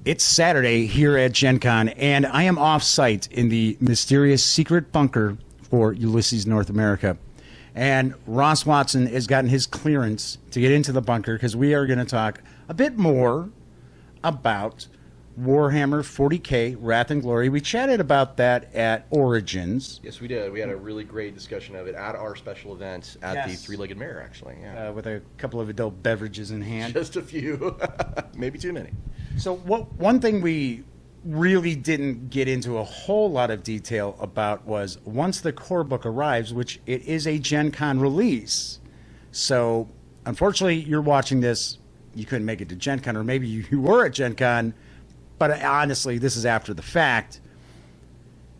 It's Saturday here at Gen Con, and I am off-site in the mysterious secret bunker for Ulisses North America. And Ross Watson has gotten his clearance to get into the bunker because we are going to talk a bit more about Warhammer 40K, Wrath and Glory. We chatted about that at Origins. Yes, we did. We had a really great discussion of it at our special event at the Three-Legged Mare, actually. Yeah. With a couple of adult beverages in hand. Just a few. Maybe too many. So one thing we really didn't get into a whole lot of detail about was once the core book arrives, which it is a Gen Con release. So unfortunately, you're watching this, you couldn't make it to Gen Con, or maybe you were at Gen Con, but honestly, this is after the fact.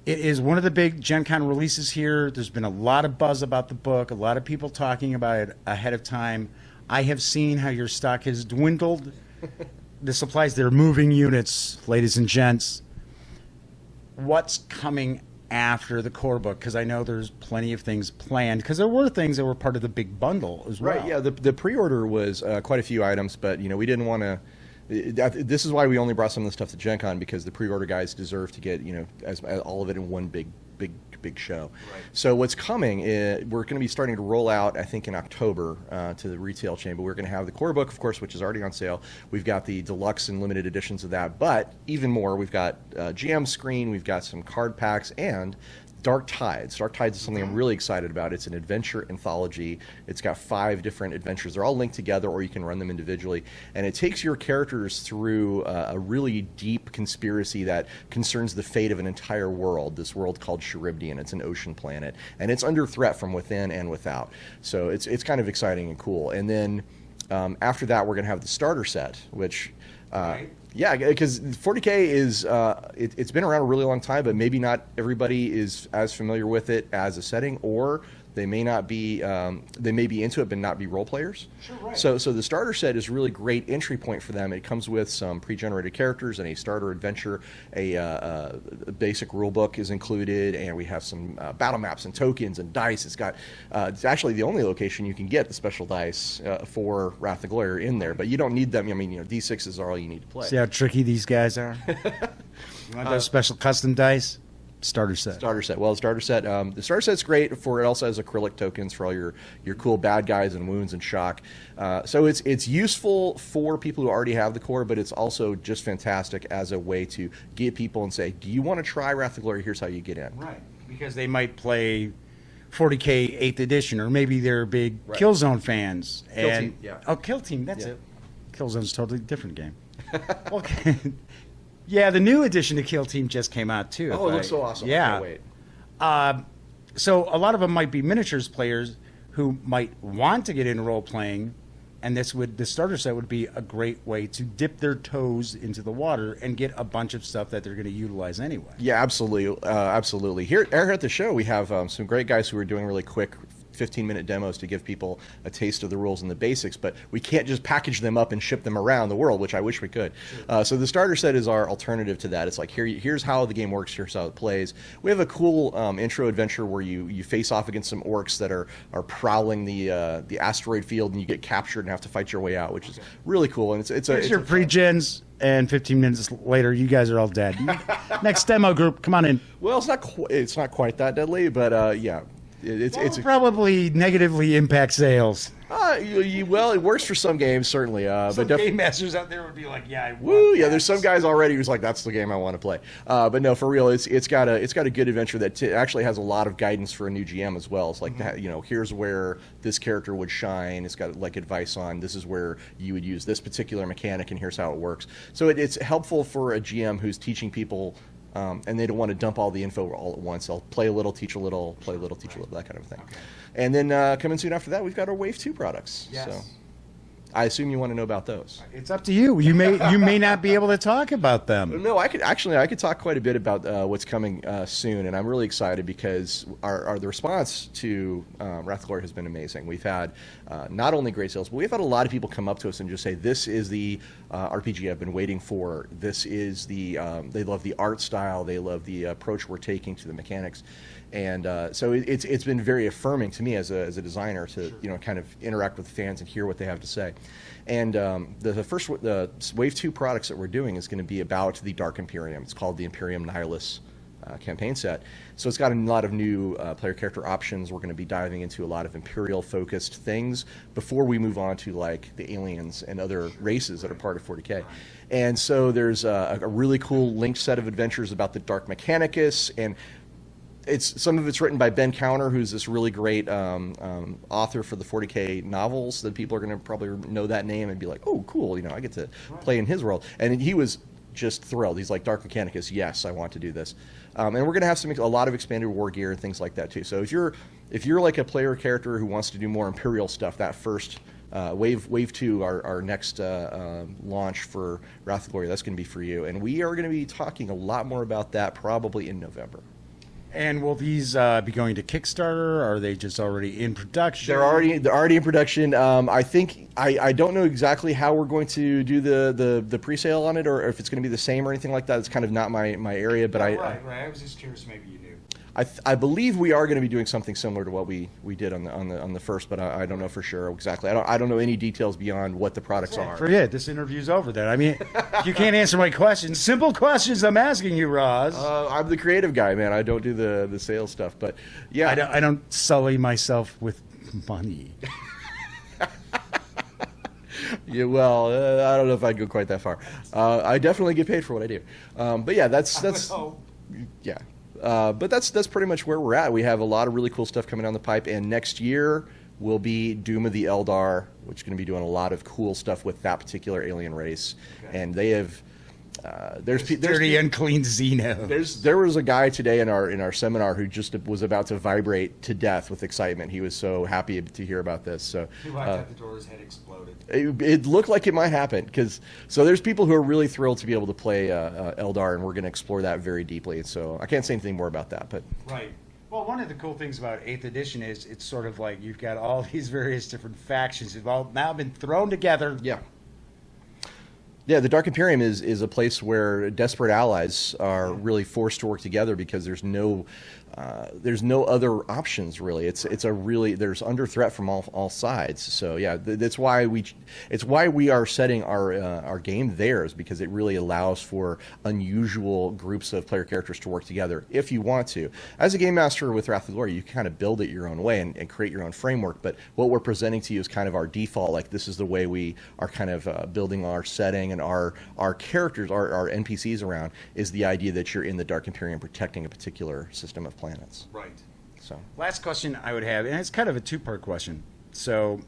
It is one of the big Gen Con releases here. There's been a lot of buzz about the book, a lot of people talking about it ahead of time. I have seen how your stock has dwindled. This applies to their moving units, ladies and gents. What's coming after the core book? Because I know there's plenty of things planned, because there were things that were part of the big bundle as well. Right, yeah, the pre-order was quite a few items, but we didn't want to... This is why we only brought some of the stuff to Gen Con, because the pre-order guys deserve to get as all of it in one big show. Right. So what's coming is we're going to be starting to roll out, I think, in October to the retail chain. But we're going to have the core book, of course, which is already on sale. We've got the deluxe and limited editions of that. But even more, we've got GM screen, we've got some card packs, and Dark Tides. Dark Tides is something I'm really excited about. It's an adventure anthology. It's got 5 different adventures. They're all linked together, or you can run them individually. And it takes your characters through a really deep conspiracy that concerns the fate of an entire world, this world called Charybdis. It's an ocean planet. And it's under threat from within and without. So it's kind of exciting and cool. And then after that, we're going to have the starter set, which... Right. Yeah, because 40K is it's been around a really long time, but maybe not everybody is as familiar with it as a setting, or they may not be they may be into it but not be role players. Sure, right. So the starter set is a really great entry point for them. It comes with some pre-generated characters and a starter adventure. A basic rule book is included, and we have some battle maps and tokens and dice. It's actually the only location you can get the special dice for Wrath and Glory in there, but you don't need them. I mean, D6s are all you need to play. See how tricky these guys are? You want those special custom dice? Starter set. Starter set. Well, the starter set's great for, it also has acrylic tokens for all your cool bad guys and wounds and shock. So it's useful for people who already have the core, but it's also just fantastic as a way to get people and say, do you want to try Wrath of Glory? Here's how you get in. Right. Because they might play 40K 8th edition, or maybe they're big Killzone fans. Kill Team, yeah. Oh, Kill Team, that's it. Killzone's a totally different game. Okay. Yeah, the new edition of Kill Team just came out too. Oh, it looks so awesome. Yeah. I can't wait. So a lot of them might be miniatures players who might want to get into role playing, and the starter set would be a great way to dip their toes into the water and get a bunch of stuff that they're going to utilize anyway. Yeah, absolutely, absolutely. Here at the show, we have some great guys who are doing really quick 15-minute demos to give people a taste of the rules and the basics, but we can't just package them up and ship them around the world, which I wish we could. So the starter set is our alternative to that. It's like, here's how the game works, here's how it plays. We have a cool intro adventure where you face off against some orcs that are prowling the asteroid field, and you get captured and have to fight your way out, which is really cool. And it's your pre-gens, and 15 minutes later, you guys are all dead. Next demo group, come on in. Well, it's not quite that deadly, but yeah. It's probably negatively impact sales. Well, it works for some games, certainly. Some game masters out there would be like, "Yeah, there's some guys already who's like, that's the game I want to play." But no, for real, it's got a good adventure that actually has a lot of guidance for a new GM as well. It's like, here's where this character would shine. It's got like advice on this is where you would use this particular mechanic, and here's how it works. So it's helpful for a GM who's teaching people. And they don't want to dump all the info all at once. They'll play a little, teach a little, play a little, teach a little, that kind of thing. Okay. And then coming soon after that, we've got our Wave 2 products. Yes. So I assume you want to know about those. It's up to you. You may not be able to talk about them. No, I could talk quite a bit about what's coming soon, and I'm really excited because the response to Wrath of Glory has been amazing. We've had not only great sales, but we've had a lot of people come up to us and just say, "This is the RPG I've been waiting for. This is the." They love the art style. They love the approach we're taking to the mechanics. And so it's been very affirming to me as a designer to kind of interact with fans and hear what they have to say. And the Wave 2 products that we're doing is going to be about the Dark Imperium. It's called the Imperium Nihilus campaign set. So it's got a lot of new player character options. We're going to be diving into a lot of Imperial focused things before we move on to like the aliens and other races that are part of 40K. And so there's a really cool linked set of adventures about the Dark Mechanicus, and some of it's written by Ben Counter, who's this really great author for the 40K novels that people are going to probably know that name and be like, oh, cool, I get to play in his world. And he was just thrilled. He's like, Dark Mechanicus, yes, I want to do this. And we're going to have a lot of expanded war gear and things like that too. So if you're like a player character who wants to do more Imperial stuff, that first Wave 2, our next launch for Wrath of Glory, that's going to be for you. And we are going to be talking a lot more about that probably in November. And will these be going to Kickstarter? Or are they just already in production? They're already in production. I think I don't know exactly how we're going to do the pre-sale on it, or if it's going to be the same or anything like that. It's kind of not my area, but right. I was just curious. Maybe you knew. I believe we are going to be doing something similar to what we did on the first, but I don't know for sure exactly. I don't know any details beyond what the products are. Forget this interview's over then. I mean, you can't answer my questions. Simple questions I'm asking you, Roz. I'm the creative guy, man. I don't do the sales stuff, but yeah, I don't sully myself with money. Yeah, well, I don't know if I'd go quite that far. I definitely get paid for what I do. But yeah, that's yeah. But that's pretty much where we're at. We have a lot of really cool stuff coming down the pipe, and next year will be Doom of the Eldar, which is going to be doing a lot of cool stuff with that particular alien race. Okay. And they have there's dirty, unclean Xenos. There was a guy today in our seminar who just was about to vibrate to death with excitement. He was so happy to hear about this. So he walked out the door, his head exploded. It looked like it might happen so there's people who are really thrilled to be able to play Eldar, and we're going to explore that very deeply. So I can't say anything more about that, but right. Well, one of the cool things about 8th edition is it's sort of like you've got all these various different factions have all now been thrown together. Yeah, the Dark Imperium is a place where desperate allies are really forced to work together because there's no other options really. There's under threat from all sides. So yeah, that's why we are setting our game there, is because it really allows for unusual groups of player characters to work together if you want to. As a game master with Wrath of Glory, you kind of build it your own way and create your own framework. But what we're presenting to you is kind of our default. Like, this is the way we are kind of building our setting and our characters, our NPCs around, is the idea that you're in the Dark Imperium protecting a particular system of planets. Right. So last question I would have, and it's kind of a two-part question. So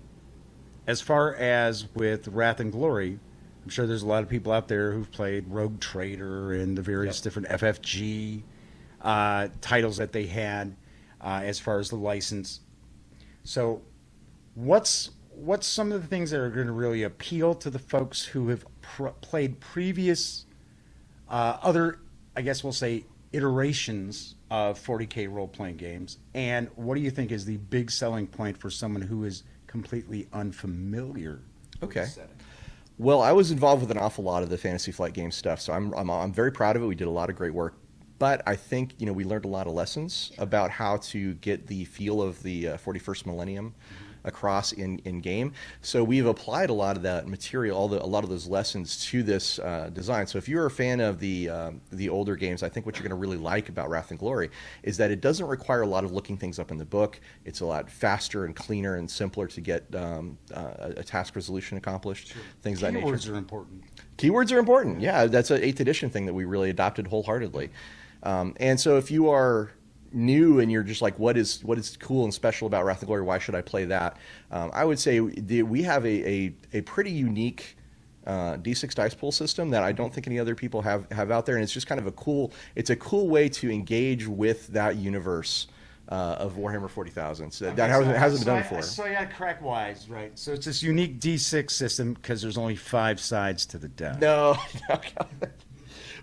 as far as with Wrath and Glory, I'm sure there's a lot of people out there who've played Rogue Trader and the various different FFG titles that they had as far as the license. So what's some of the things that are going to really appeal to the folks who have played previous other, I guess we'll say, iterations of 40K role-playing games, and what do you think is the big selling point for someone who is completely unfamiliar with the setting? Well, I was involved with an awful lot of the Fantasy Flight game stuff, so I'm very proud of it. We did a lot of great work, but I think we learned a lot of lessons about how to get the feel of the 41st millennium across in game. So we've applied a lot of that material, a lot of those lessons to this design. So if you're a fan of the older games, I think what you're going to really like about Wrath and Glory is that it doesn't require a lot of looking things up in the book. It's a lot faster and cleaner and simpler to get a task resolution accomplished. Sure. Things of that nature. Keywords are important. Keywords are important. Yeah, that's an 8th edition thing that we really adopted wholeheartedly. And so if you are new and you're just like, what is cool and special about Wrath of Glory, why should I play that? I would say we have a pretty unique D6 dice pool system that I don't think any other people have out there, and it's just kind of a cool way to engage with that universe of Warhammer 40,000. So that hasn't been done before. So yeah, crack wise, right? So it's this unique D6 system because there's only 5 sides to the deck. No.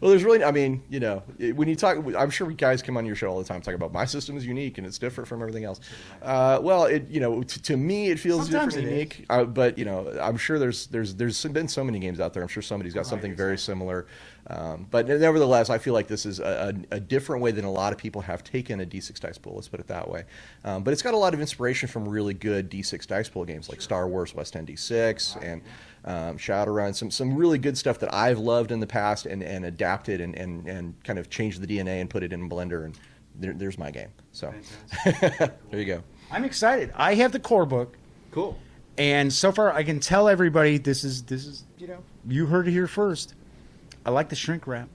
Well, there's really, I mean, you know, when you talk, I'm sure guys come on your show all the time talking about my system is unique and it's different from everything else. Well, you know, to me, it feels Sometimes different and unique. But you know, I'm sure there's been so many games out there. I'm sure somebody's got something very similar. But nevertheless, I feel like this is a different way than a lot of people have taken a D6 dice pool. Let's put it that way. But it's got a lot of inspiration from really good D6 dice pool games like Star Wars West End D6 and Shadowrun. Some really good stuff that I've loved in the past and adapted and kind of changed the DNA and put it in Blender. And there's my game. So there you go. I'm excited. I have the core book. Cool. And so far, I can tell everybody this is you know, you heard it here first. I like the shrink wrap.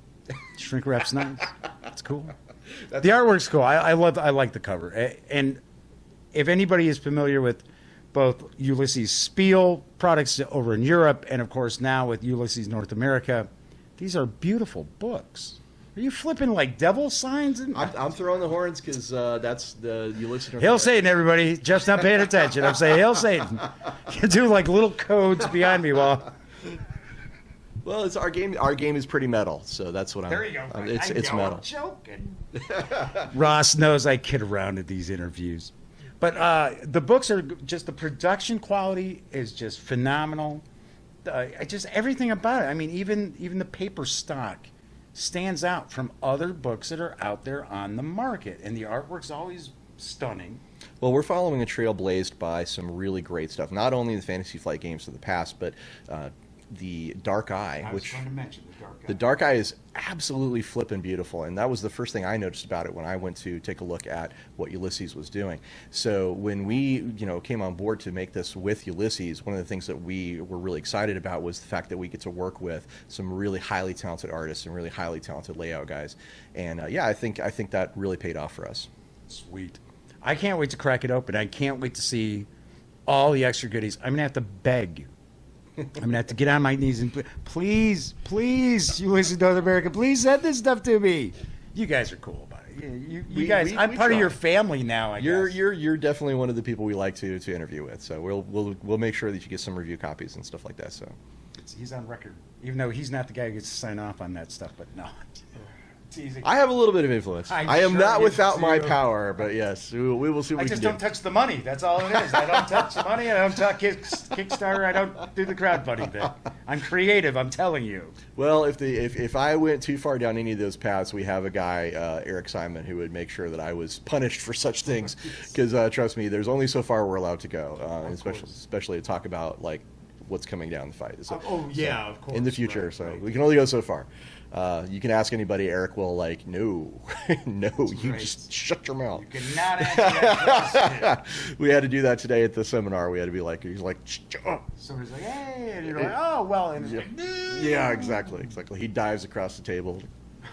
Shrink wrap's nice. It's cool. The artwork's cool. I like the cover. And if anybody is familiar with both Ulisses Spiel products over in Europe and, of course, now with Ulisses North America, these are beautiful books. Are you flipping like devil signs? I'm throwing the horns because that's the Ulisses North Hail America. Satan, everybody. Jeff's not paying attention. I'm saying Hail Satan. You do like little codes behind me while... Well, it's our game. Our game is pretty metal, so that's what I'm. There you go. It's metal. I'm joking. Ross knows I kid around at these interviews, but the books are just the production quality is just phenomenal. Just everything about it. I mean, even the paper stock stands out from other books that are out there on the market, and the artwork's always stunning. Well, we're following a trail blazed by some really great stuff. Not only the Fantasy Flight games of the past, but the Dark Eye, I was going to mention the Dark Eye. The Dark Eye is absolutely flippin' beautiful, and that was the first thing I noticed about it when I went to take a look at what Ulisses was doing. So when we, came on board to make this with Ulisses, one of the things that we were really excited about was the fact that we get to work with some really highly talented artists and really highly talented layout guys. And I think that really paid off for us. Sweet. I can't wait to crack it open. I can't wait to see all the extra goodies. I'm going to have to beg. I'm going to have to get on my knees and please, Ulisses North America, please send this stuff to me. You guys are cool about it. You guys, I'm part of your family now, I guess. You're definitely one of the people we like to interview with. So we'll make sure that you get some review copies and stuff like that. So he's on record, even though he's not the guy who gets to sign off on that stuff, but no. I have a little bit of influence. I am sure not without do. my power, but yes, we will see what we can do. I just don't touch the money. That's all it is. I don't touch the money. I don't touch Kickstarter. I don't do the crowdfunding bit. I'm creative. I'm telling you. Well, if I went too far down any of those paths, we have a guy, Eric Simon, who would make sure that I was punished for such things. Because trust me, there's only so far we're allowed to go, especially to talk about like what's coming down the fight. So, of course. In the future, right. We can only go so far. You can ask anybody. Eric will no, just shut your mouth. You cannot answer that question. We had to do that today at the seminar. We had to be like, he's like, somebody's like, hey, and you're like, oh well, and it's like, yeah, exactly. He dives across the table.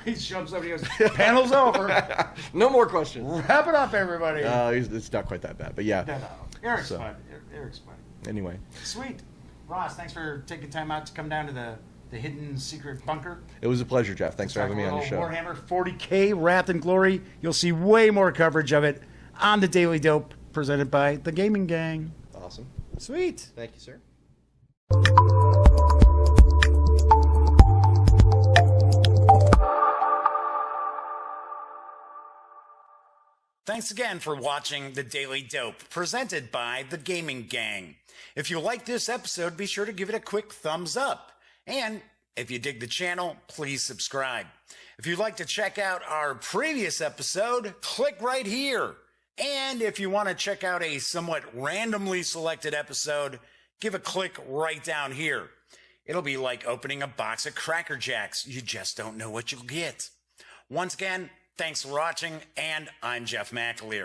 He jumps up and he goes, panel's over. No more questions. Wrap it up, everybody. It's not quite that bad, but yeah. No. Eric's fun. Eric's fun. Anyway. Sweet. Ross, thanks for taking time out to come down to the hidden secret bunker. It was a pleasure, Jeff. Thanks for having me on the show. Warhammer 40K, Wrath and Glory. You'll see way more coverage of it on the Daily Dope, presented by the Gaming Gang. Awesome. Sweet. Thank you, sir. Thanks again for watching The Daily Dope, presented by The Gaming Gang. If you like this episode, be sure to give it a quick thumbs up. And if you dig the channel, please subscribe. If you'd like to check out our previous episode, click right here. And if you want to check out a somewhat randomly selected episode, give a click right down here. It'll be like opening a box of Cracker Jacks. You just don't know what you'll get. Once again, thanks for watching, and I'm Jeff McAleer.